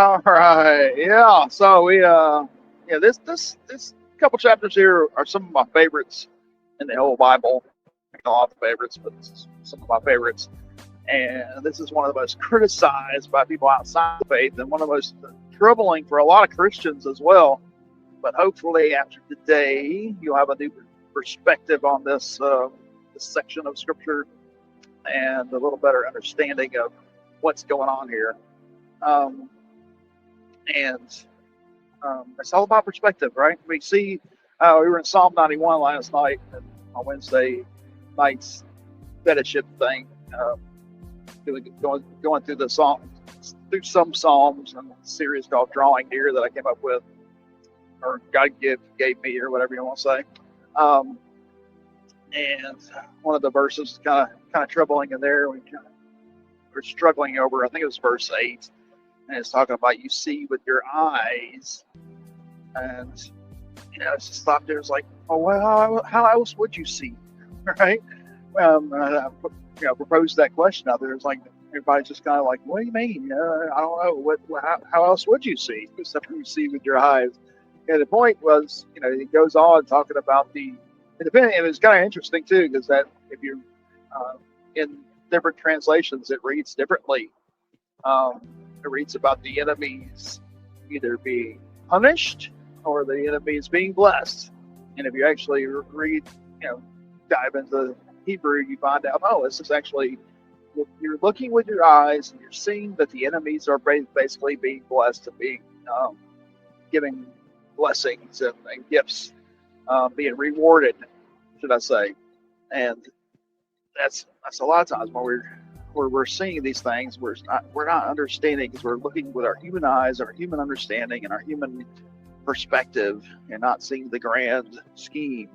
All right, yeah. So yeah, this couple chapters here are some of my favorites in the whole Bible. Not all the favorites, but this is some of my favorites. And this is one of the most criticized by people outside the faith, and one of the most troubling for a lot of Christians as well. But hopefully, after today, you'll have a new perspective on this section of Scripture and a little better understanding of what's going on here. Um, and it's all about perspective, right? We see we were in Psalm 91 last night and on Wednesday night's fellowship thing, going through the psalm, through some psalms and a series called Drawing Near that I came up with, or God gave me, or whatever you want to say. Um, and one of the verses is kind of troubling in there. We're struggling over. I think it was verse 8, and it's talking about you see with your eyes, and it's just thought there's like, oh well, how else would you see, right? Proposed that question out there. It's like everybody's just kind of like, what do you mean? I don't know. How else would you see except you see with your eyes? And the point was, it goes on talking about and it's kind of interesting too, because that if you in different translations, it reads differently. It reads about the enemies either being punished or the enemies being blessed. And if you actually read, dive into Hebrew, you find out, oh, this is actually, you're looking with your eyes and you're seeing that the enemies are basically being blessed and being giving blessings and gifts, being rewarded, should I say. And that's a lot of times when we're seeing these things, we're not understanding, because we're looking with our human eyes, our human understanding, and our human perspective, and not seeing the grand scheme